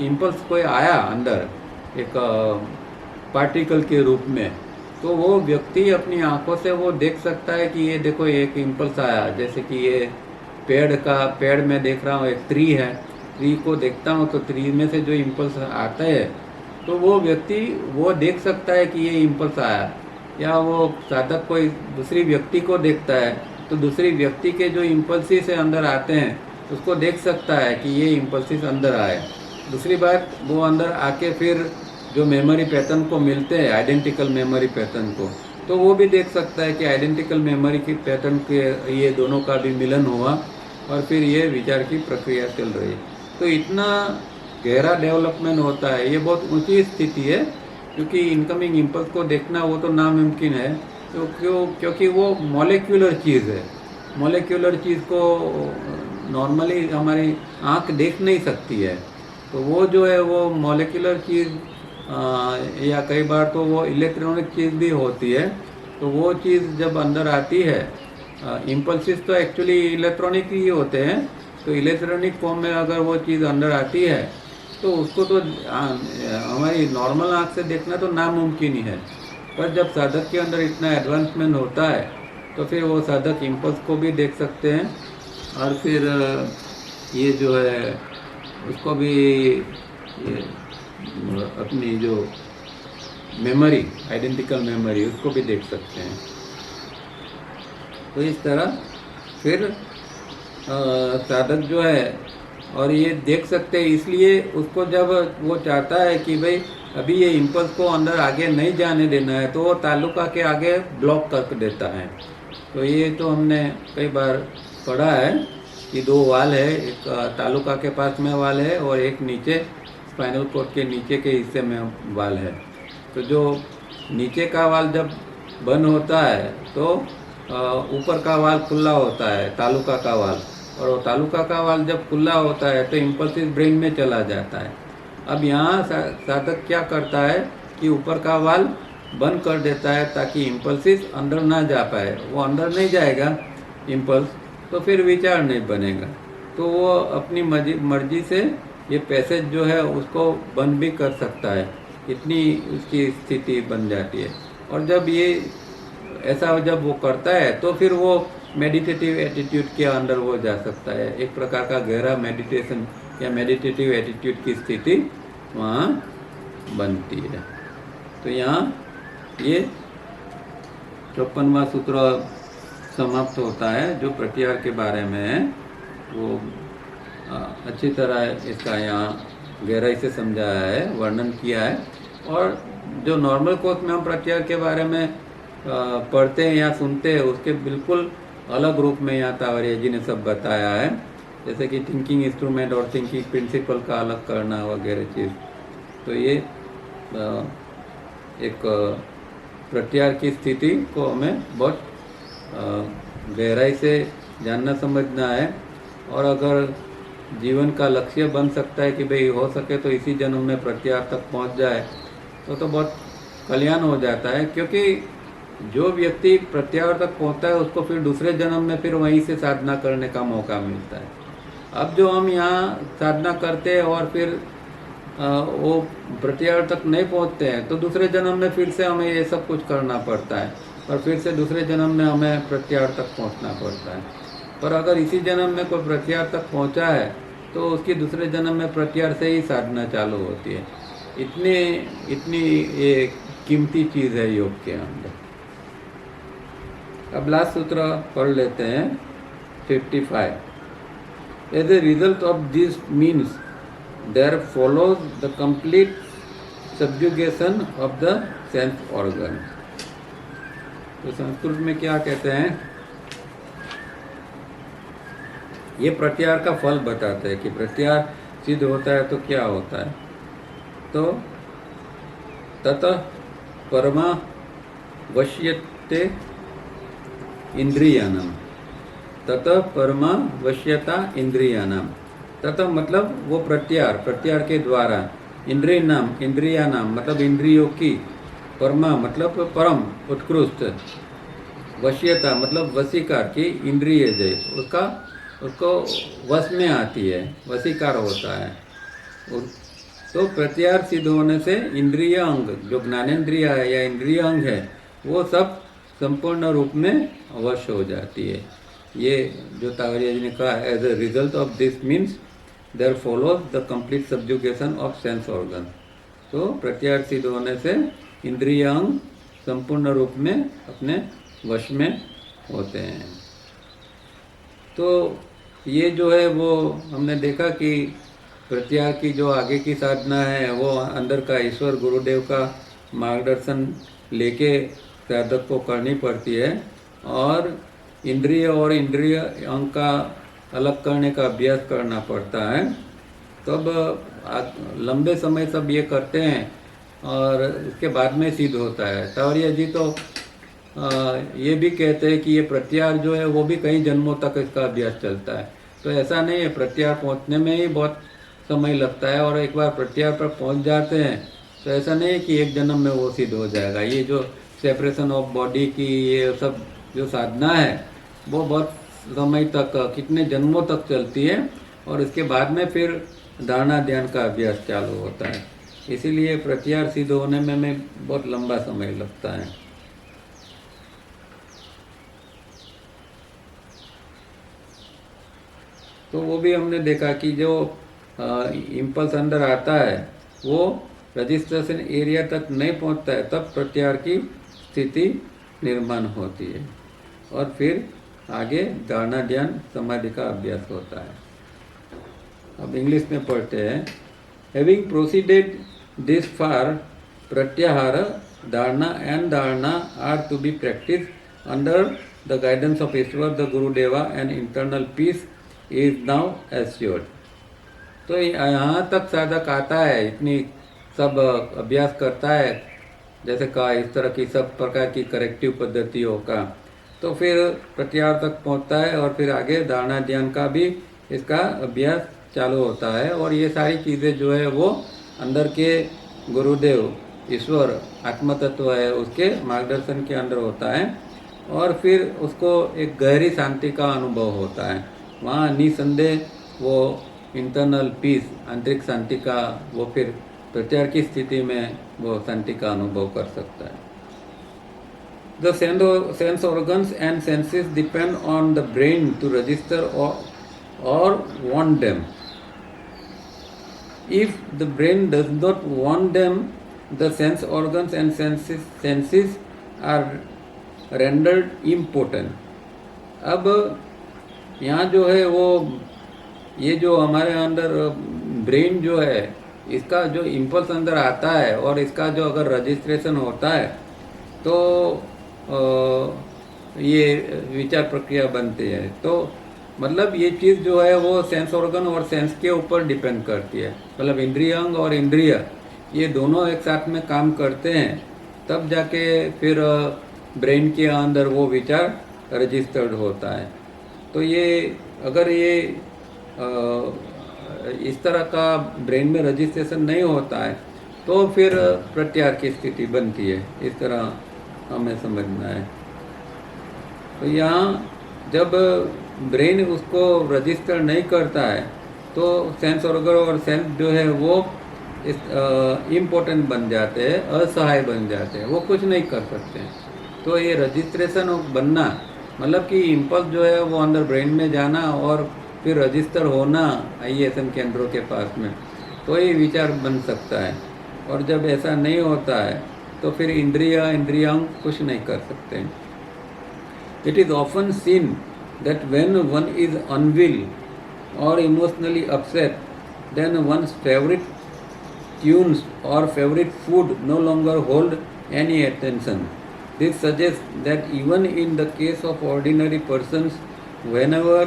इम्पल्स कोई आया अंदर एक पार्टिकल के रूप में, तो वो व्यक्ति अपनी आंखों से वो देख सकता है कि ये देखो एक इम्पल्स आया। जैसे कि ये पेड़ में देख रहा हूँ, एक ट्री है, ट्री को देखता हूँ तो ट्री में से जो इम्पल्स आता है तो वो व्यक्ति वो देख सकता है कि ये इम्पल्स आया। या वो साधक कोई दूसरी व्यक्ति को देखता है तो दूसरी व्यक्ति के जो इम्पल्सिस से अंदर आते हैं उसको देख सकता है कि ये इम्पल्सिस अंदर आए। दूसरी बात, वो अंदर आके फिर जो मेमोरी पैटर्न को मिलते हैं, आइडेंटिकल मेमोरी पैटर्न को, तो वो भी देख सकता है कि आइडेंटिकल मेमोरी की पैटर्न के ये दोनों का भी मिलन हुआ और फिर ये विचार की प्रक्रिया चल रही है। तो इतना गहरा डेवलपमेंट होता है, ये बहुत ऊंची स्थिति है, क्योंकि इनकमिंग इम्पल्स को देखना वो तो नामुमकिन है। तो क्योंकि वो मॉलिक्यूलर चीज़ है, मॉलिक्यूलर चीज़ को नॉर्मली हमारी आँख देख नहीं सकती है। तो वो जो है वो मॉलिक्यूलर चीज़ या कई बार तो वो इलेक्ट्रॉनिक चीज़ भी होती है। तो वो चीज़ जब अंदर आती है, इम्पल्सिस तो एक्चुअली इलेक्ट्रॉनिक ही होते हैं, तो इलेक्ट्रॉनिक फॉर्म में अगर वो चीज़ अंदर आती है तो उसको तो हमारी नॉर्मल आँख से देखना तो नामुमकिन ही है। पर जब साधक के अंदर इतना एडवांसमेंट होता है तो फिर वो साधक इम्पल्स को भी देख सकते हैं, और फिर ये जो है उसको भी ये अपनी जो मेमोरी, आइडेंटिकल मेमोरी, उसको भी देख सकते हैं। तो इस तरह फिर साधक जो है और ये देख सकते हैं, इसलिए उसको जब वो चाहता है कि भाई अभी ये इम्पल्स को अंदर आगे नहीं जाने देना है तो वो तालुका के आगे ब्लॉक कर देता है। तो ये तो हमने कई बार पढ़ा है कि दो वाल है, एक तालुका के पास में वाल है और एक नीचे स्पाइनल कॉर्ड के नीचे के हिस्से में वाल है। तो जो नीचे का वाल जब बंद होता है तो ऊपर का वाल खुला होता है, तालुका का वाल, और वो तालुका का वाल जब खुला होता है तो इम्पल्सिस ब्रेन में चला जाता है। अब यहाँ साधक क्या करता है कि ऊपर का वाल बंद कर देता है ताकि इम्पल्सिस अंदर ना जा पाए। वो अंदर नहीं जाएगा इम्पल्स तो फिर विचार नहीं बनेगा। तो वो अपनी मर्जी से ये पैसेज जो है उसको बंद भी कर सकता है, इतनी उसकी स्थिति बन जाती है। और जब ये ऐसा जब वो करता है तो फिर वो मेडिटेटिव एटीट्यूड के अंदर वो जा सकता है, एक प्रकार का गहरा मेडिटेशन या मेडिटेटिव एटीट्यूड की स्थिति वहाँ बनती है। तो यहाँ ये 54वां सूत्र समाप्त होता है जो प्रत्याहार के बारे में है। वो अच्छी तरह इसका यहाँ गहराई से समझाया है, वर्णन किया है। और जो नॉर्मल कोर्स में हम प्रत्याहार के बारे में पढ़ते हैं या सुनते हैं उसके बिल्कुल अलग रूप में यहाँ तावरिया जी ने सब बताया है, जैसे कि थिंकिंग इंस्ट्रूमेंट और थिंकिंग प्रिंसिपल का अलग करना वगैरह चीज़। तो ये एक प्रत्याहार की स्थिति को हमें बहुत गहराई से जानना समझना है। और अगर जीवन का लक्ष्य बन सकता है कि भाई हो सके तो इसी जन्म में प्रत्याहार तक पहुंच जाए तो बहुत कल्याण हो जाता है। क्योंकि जो व्यक्ति प्रत्याहार तक पहुंचता है उसको फिर दूसरे जन्म में फिर वहीं से साधना करने का मौका मिलता है। अब जो हम यहाँ साधना करते हैं और फिर वो प्रत्याहार तक नहीं पहुंचते हैं तो दूसरे जन्म में फिर से हमें ये सब कुछ करना पड़ता है और फिर से दूसरे जन्म में हमें प्रत्याहार तक पहुंचना पड़ता है। पर अगर इसी जन्म में कोई प्रत्याहार तक पहुंचा है तो उसकी दूसरे जन्म में प्रत्याहार से ही साधना चालू होती है। इतनी ये कीमती चीज़ है योग के अंदर। अब लास्ट सूत्र पढ़ लेते हैं 55। As a result of this means there follows the complete subjugation of the sense organ. तो संस्कृत में क्या कहते हैं, ये प्रत्याहार का फल बताते हैं कि प्रत्याहार सिद्ध होता है तो क्या होता है। तो ततः परमा वश्यते इंद्रियानाम, ततः परमा वश्यता इंद्रियानाम। ततः मतलब वो प्रत्याहार के द्वारा, इंद्रियानाम मतलब इंद्रियों की, परमा मतलब परम उत्कृष्ट, वश्यता मतलब वशीकार की, इंद्रिय जय उसको वश में आती है, वशीकार होता है। तो प्रत्याहार सिद्ध होने से इंद्रिय अंग जो ज्ञानेन्द्रिय है या इंद्रिय अंग है वो सब संपूर्ण रूप में वश हो जाती है। ये जो तावरिया जी ने कहा, as a result of this means there follows the complete subjugation of sense organ. तो प्रत्याहार सिद्ध होने से इंद्रिय अंग संपूर्ण रूप में अपने वश में होते हैं। तो ये जो है वो हमने देखा कि प्रत्याहार की जो आगे की साधना है वो अंदर का ईश्वर गुरुदेव का मार्गदर्शन लेके साधक को करनी पड़ती है। और इंद्रिय अंग का अलग करने का अभ्यास करना पड़ता है। तब लंबे समय सब ये करते हैं और उसके बाद में सिद्ध होता है। तावरिया जी तो ये भी कहते हैं कि ये प्रत्याहार जो है वो भी कई जन्मों तक इसका अभ्यास चलता है। तो ऐसा नहीं है, प्रत्याहार पहुंचने में ही बहुत समय लगता है, और एक बार प्रत्याहार पर पहुंच जाते हैं तो ऐसा नहीं है कि एक जन्म में वो सिद्ध हो जाएगा। ये जो सेपरेशन ऑफ बॉडी की ये सब जो साधना है वो बहुत समय तक, कितने जन्मों तक चलती है, और इसके बाद में फिर धारणा ध्यान का अभ्यास चालू होता है। इसीलिए प्रत्याहार सिद्ध होने में बहुत लंबा समय लगता है। तो वो भी हमने देखा कि जो इम्पल्स अंदर आता है वो रजिस्ट्रेशन एरिया तक नहीं पहुंचता है, तब प्रत्याहार की स्थिति निर्माण होती है, और फिर आगे धारणा ध्यान समाधि का अभ्यास होता है। अब इंग्लिश में पढ़ते हैं। हैविंग प्रोसीडेड दिस फार, प्रत्याहार, dharana and dharana are to be practice under the guidance of Ishwara the Gurudeva, and internal peace is now assured. तो यहाँ तक साधक आता है, इतनी सब अभ्यास करता है, जैसे कहा इस तरह की सब प्रकार की करेक्टिव पद्धतियों का, तो फिर प्रत्याहार तक पहुँचता है, और फिर आगे धारणा ध्यान का भी इसका अभ्यास चालू होता है। और ये सारी चीज़ें जो है वो अंदर के गुरुदेव ईश्वर आत्म तत्व है उसके मार्गदर्शन के अंदर होता है, और फिर उसको एक गहरी शांति का अनुभव होता है। वहाँ निसंदेह वो इंटरनल पीस, आंतरिक शांति का, वो फिर प्रत्याहार की स्थिति में वो शांति का अनुभव कर सकता है। The sense organs and senses depend on the brain to register or want them. If the brain does not want them, the sense organs and senses are rendered impotent. अब यहाँ जो है वो ये जो हमारे अंदर ब्रेन जो है, इसका जो इम्पल्स अंदर आता है और इसका जो अगर रजिस्ट्रेशन होता है तो ये विचार प्रक्रिया बनती है। तो मतलब ये चीज़ जो है वो सेंस ऑर्गन और सेंस के ऊपर डिपेंड करती है। मतलब इंद्रियांग और इंद्रिय ये दोनों एक साथ में काम करते हैं, तब जाके फिर ब्रेन के अंदर वो विचार रजिस्टर्ड होता है। तो ये अगर ये इस तरह का ब्रेन में रजिस्ट्रेशन नहीं होता है तो फिर प्रत्याहार की स्थिति बनती है। इस तरह हमें समझना है। तो यहाँ जब ब्रेन उसको रजिस्टर नहीं करता है तो सेंस ऑर्गन और सेंस जो है वो इम्पोर्टेंट बन जाते हैं, असहाय बन जाते हैं, वो कुछ नहीं कर सकते हैं। तो ये रजिस्ट्रेशन बनना मतलब कि इम्पल्स जो है वो अंदर ब्रेन में जाना और फिर रजिस्टर होना ISM केंद्रों के पास में, तो ये विचार बन सकता है। और जब ऐसा नहीं होता है तो फिर इंद्रियांग कुछ नहीं कर सकते। It is often seen that when one is unwell or emotionally upset, then one's favourite tunes or favourite food no longer hold any attention. This suggests that even in the case of ordinary persons, whenever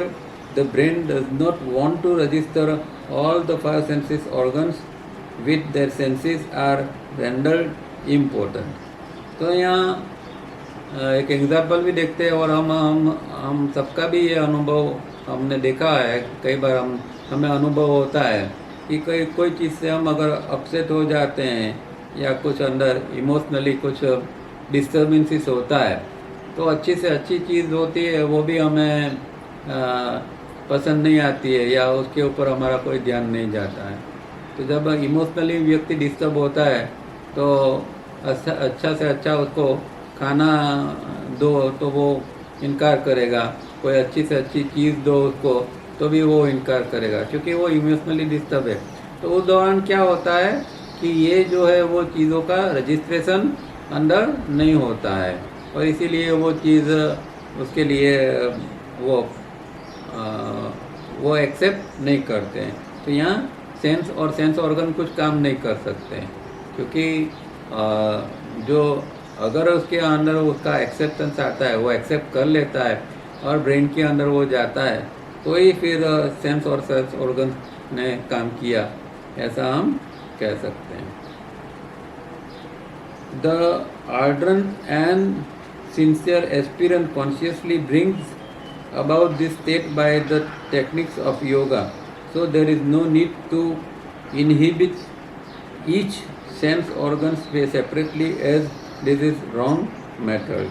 the brain does not want to register, all the five senses organs with their senses are rendered impotent. तो यहाँ एक example भी देखते हैं, और हम सबका भी ये अनुभव हमने देखा है। कई बार हमें अनुभव होता है कि कोई चीज़ से हम अगर अपसेट हो जाते हैं या कुछ अंदर इमोशनली कुछ डिस्टर्बेंसेस होता है, तो अच्छी से अच्छी चीज़ होती है वो भी हमें पसंद नहीं आती है या उसके ऊपर हमारा कोई ध्यान नहीं जाता है। तो जब इमोशनली व्यक्ति डिस्टर्ब होता है तो अच्छा से अच्छा उसको खाना दो तो वो इनकार करेगा, कोई अच्छी से अच्छी चीज़ दो उसको तो भी वो इनकार करेगा, क्योंकि वो इमोशनली डिस्टर्ब है। तो उस दौरान क्या होता है कि ये जो है वो चीज़ों का रजिस्ट्रेशन अंदर नहीं होता है, और इसीलिए वो चीज़ उसके लिए वो एक्सेप्ट नहीं करते हैं। तो यहाँ सेंस और सेंस ऑर्गन कुछ काम नहीं कर सकते हैं, क्योंकि जो अगर उसके अंदर उसका एक्सेप्टेंस आता है, वो एक्सेप्ट कर लेता है और ब्रेन के अंदर वो जाता है, तो ही फिर सेंस और सेंस ऑर्गन ने काम किया, ऐसा हम कह सकते हैं। The ardent and sincere aspirant consciously brings about this state by the techniques of yoga. So there is no need to inhibit each sense organ separately, as this is wrong method.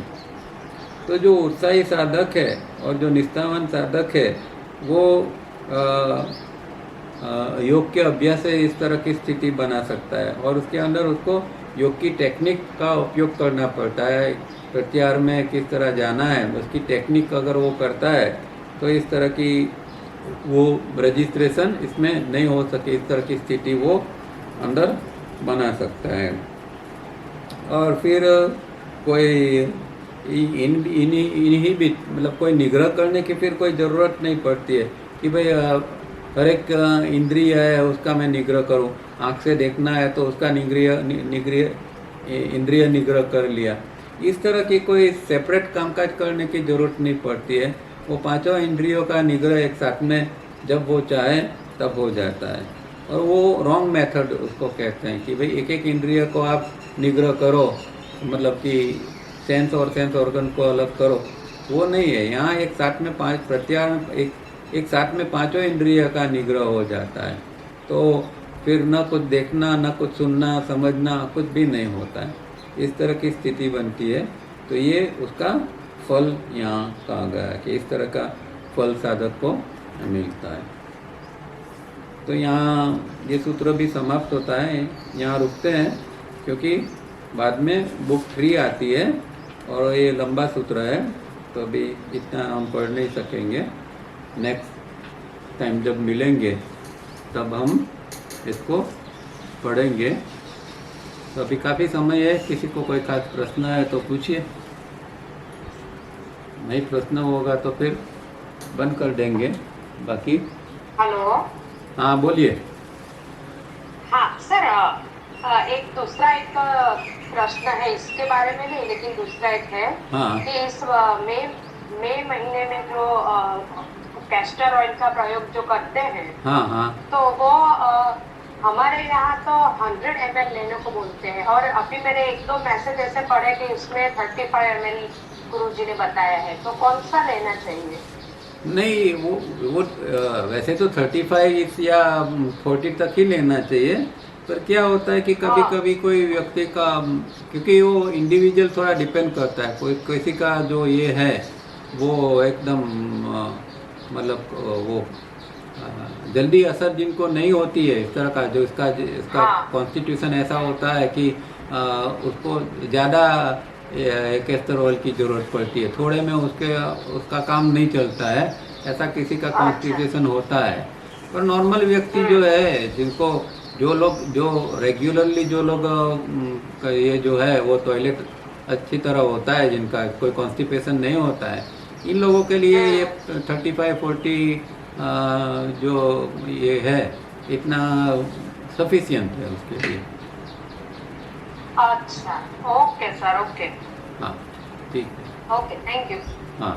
तो जो उत्साही साधक है और जो निष्ठावान साधक है वो योग के अभ्यास से इस तरह की स्थिति बना सकता है, और उसके अंदर उसको योग की टेक्निक का उपयोग करना पड़ता है। प्रत्याहार में किस तरह जाना है उसकी टेक्निक अगर वो करता है तो इस तरह की वो रजिस्ट्रेशन इसमें नहीं हो सके, इस तरह की स्थिति वो अंदर बना सकता है। और फिर कोई इनहिबिट मतलब कोई निग्रह करने की फिर कोई ज़रूरत नहीं पड़ती है कि भाई हर एक इंद्रिय है उसका मैं निग्रह करूं। आँख से देखना है तो उसका इंद्रिय निग्रह कर लिया। इस तरह की कोई सेपरेट कामकाज करने की ज़रूरत नहीं पड़ती है। वो पांचों इंद्रियों का निग्रह एक साथ में जब वो चाहे तब हो जाता है। और वो रॉन्ग मेथड उसको कहते हैं कि भाई एक एक इंद्रिय को आप निग्रह करो, मतलब कि सेंस और सेंस ऑर्गन को अलग करो, वो नहीं है। यहाँ एक साथ में पांच प्रत्याहार एक साथ में पांचों इंद्रिय का निग्रह हो जाता है। तो फिर न कुछ देखना, न कुछ सुनना, समझना, कुछ भी नहीं होता है। इस तरह की स्थिति बनती है। तो ये उसका फल यहाँ कहा गया है कि इस तरह का फल साधक को मिलता है। तो यहाँ ये सूत्र भी समाप्त होता है, यहाँ रुकते हैं क्योंकि बाद में बुक 3 आती है और ये लंबा सूत्र है, तो अभी इतना हम पढ़ नहीं सकेंगे। नेक्स्ट टाइम जब मिलेंगे तब हम इसको पढ़ेंगे। तो अभी काफ़ी समय है, किसी को कोई खास प्रश्न है तो पूछिए, नहीं प्रश्न होगा तो फिर बंद कर देंगे। बाकी हेलो, हाँ बोलिए। हाँ सर, एक दूसरा एक प्रश्न है, इसके बारे में नहीं लेकिन दूसरा एक है। हाँ। कि इस मई महीने में जो कैस्टर ऑयल का प्रयोग जो करते हैं, हाँ हाँ, तो वो हमारे यहाँ तो 100 ml लेने को बोलते हैं, और अभी मैंने 1-2 मैसेज ऐसे पढ़े कि उसमें 35 ml गुरुजी ने बताया है, तो कौन सा लेना चाहिए? नहीं वो वैसे तो 35 या 40 तक ही लेना चाहिए। पर क्या होता है कि कभी कभी कोई व्यक्ति का, क्योंकि वो इंडिविजुअल थोड़ा डिपेंड करता है, कोई किसी का जो ये है वो एकदम मतलब वो जल्दी असर जिनको नहीं होती है, इस तरह का जो इसका कॉन्स्टिट्यूशन ऐसा होता है कि उसको ज़्यादा कैस्टर ऑयल की ज़रूरत पड़ती है, थोड़े में उसका काम नहीं चलता है, ऐसा किसी का कॉन्स्टिट्यूशन होता है। पर नॉर्मल व्यक्ति जो है, जिनको जो रेगुलरली जो लोग ये जो है वो टॉयलेट अच्छी तरह होता है, जिनका कोई कॉन्स्टिपेशन नहीं होता है, इन लोगों के लिए ये 35-40 जो ये है इतना सफिशियंट है उसके लिए। अच्छा, ओके सर, ओके। हाँ ठीक है, ओके, थैंक यू। हाँ।